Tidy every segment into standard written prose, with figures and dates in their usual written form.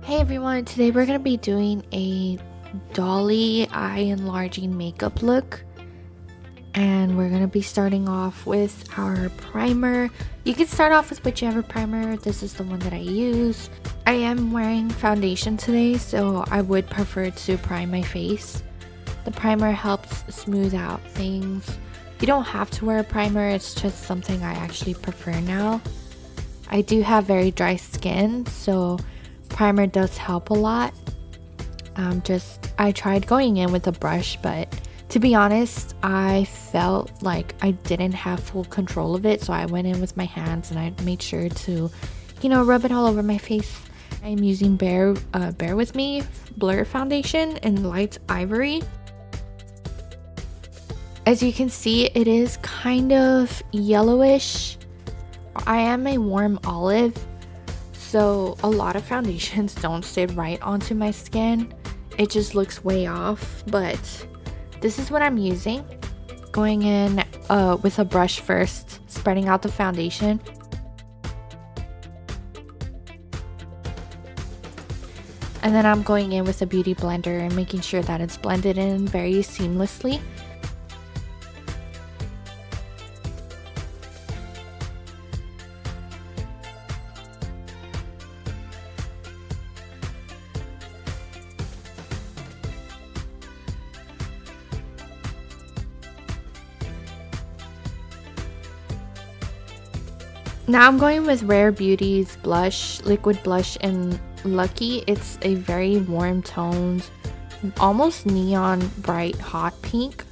Hey everyone, today we're going to be doing a Dolly eye enlarging makeup look. And we're going to be starting off with our primer. You can start off with whichever primer. This is the one that I use. I am wearing foundation today, so I would prefer to prime my face. The primer helps smooth out things. You don't have to wear a primer, it's just something I actually prefer now. I do have very dry skin, so primer does help a lot. I tried going in with a brush, but to be honest, I felt like I didn't have full control of it, so I went in with my hands and I made sure to, rub it all over my face. I'm using Bear With Me Blur Foundation in Light Ivory. As you can see, it is kind of yellowish. I am a warm olive, so a lot of foundations don't sit right onto my skin. It just looks way off, but this is what I'm using. Going in with a brush first, spreading out the foundation. And then I'm going in with a beauty blender and making sure that it's blended in very seamlessly. Now I'm going with Rare Beauty's blush, liquid blush in Lucky. It's a very warm toned, almost neon bright hot pink.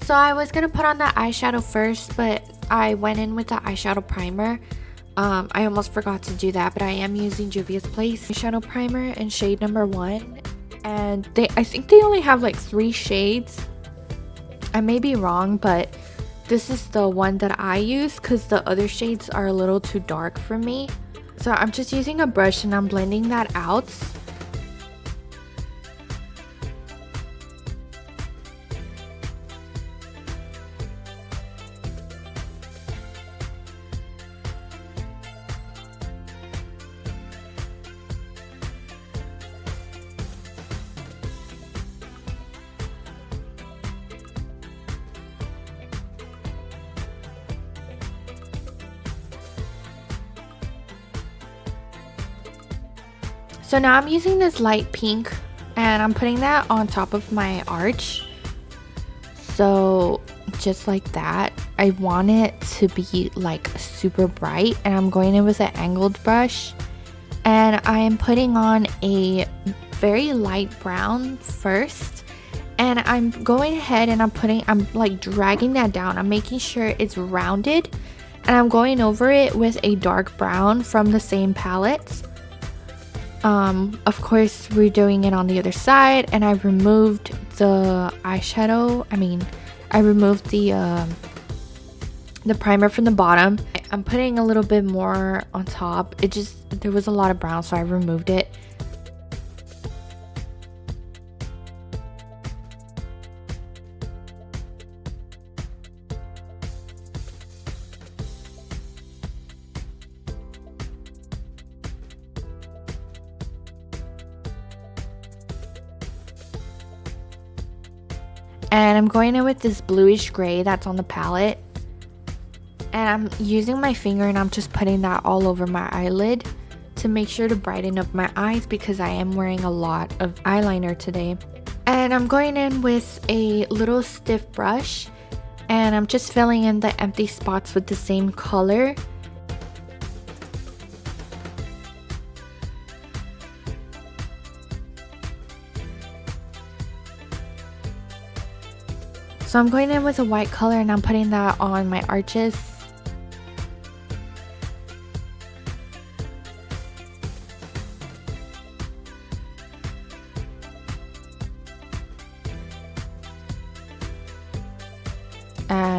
So I was gonna put on the eyeshadow first, but I went in with the eyeshadow primer. I almost forgot to do that, but I am using Juvia's Place eyeshadow primer in shade number 1. And I think they only have like 3 shades. I may be wrong, but this is the one that I use because the other shades are a little too dark for me. So I'm just using a brush and I'm blending that out. So now I'm using this light pink and I'm putting that on top of my arch. So just like that. I want it to be like super bright, and I'm going in with an angled brush. And I am putting on a very light brown first. And I'm going ahead and I'm like dragging that down. I'm making sure it's rounded. And I'm going over it with a dark brown from the same palette. Of course, we're doing it on the other side, and I removed the eyeshadow. I removed the primer from the bottom. I'm putting a little bit more on top. There was a lot of brown, so I removed it. And I'm going in with this bluish gray that's on the palette. And I'm using my finger and I'm just putting that all over my eyelid to make sure to brighten up my eyes because I am wearing a lot of eyeliner today. And I'm going in with a little stiff brush and I'm just filling in the empty spots with the same color. So I'm going in with a white color and I'm putting that on my arches.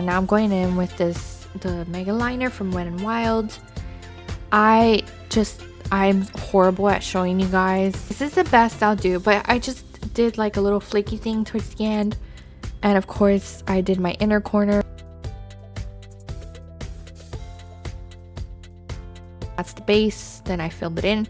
And now I'm going in with the Mega Liner from Wet n Wild. I'm horrible at showing you guys. This is the best I'll do, but I just did like a little flaky thing towards the end. And of course, I did my inner corner. That's the base, then I filled it in.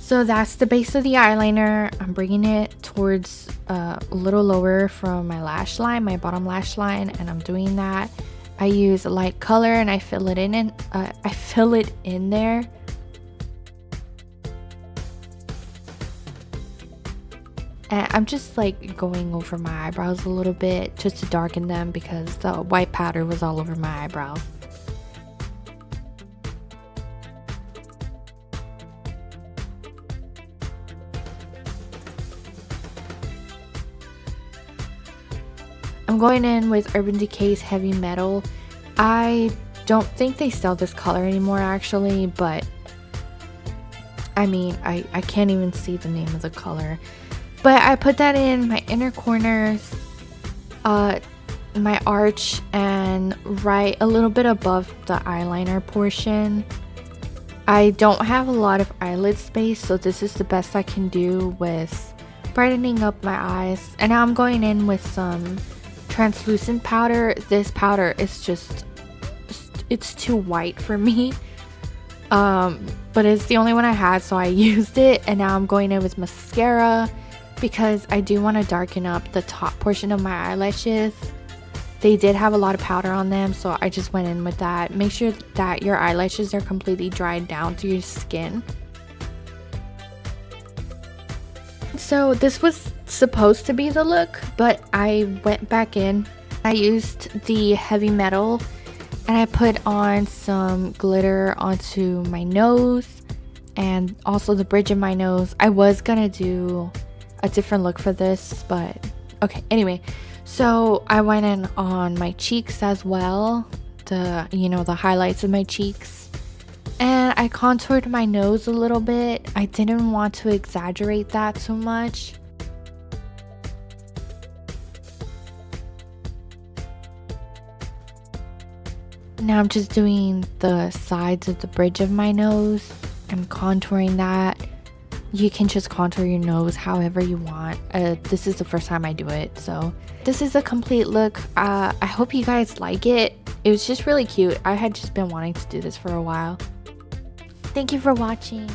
So that's the base of the eyeliner. I'm bringing it towards a little lower from my lash line, my bottom lash line, and I'm doing that. I use a light color and I fill it in, and I fill it in there. And I'm just like going over my eyebrows a little bit just to darken them because the white powder was all over my eyebrow. I'm going in with Urban Decay's Heavy Metal. I don't think they sell this color anymore actually, but I mean, I can't even see the name of the color. But I put that in my inner corners, my arch, and right a little bit above the eyeliner portion. I don't have a lot of eyelid space, so this is the best I can do with brightening up my eyes. And now I'm going in with some translucent powder. This powder is just, it's too white for me, but it's the only one I had, so I used it. And now I'm going in with mascara because I do want to darken up the top portion of my eyelashes. They did have a lot of powder on them, so I just went in with that. Make sure that your eyelashes are completely dried down to your skin. So this was supposed to be the look, but I went back in. I used the Heavy Metal and I put on some glitter onto my nose and also the bridge of my nose. I was gonna do a different look for this, but okay, anyway. So I went in on my cheeks as well, the highlights of my cheeks. And I contoured my nose a little bit. I didn't want to exaggerate that too much. Now I'm just doing the sides of the bridge of my nose. I'm contouring that. You can just contour your nose however you want. This is the first time I do it, so this is a complete look. I hope you guys like it. It was just really cute. I had just been wanting to do this for a while. Thank you for watching.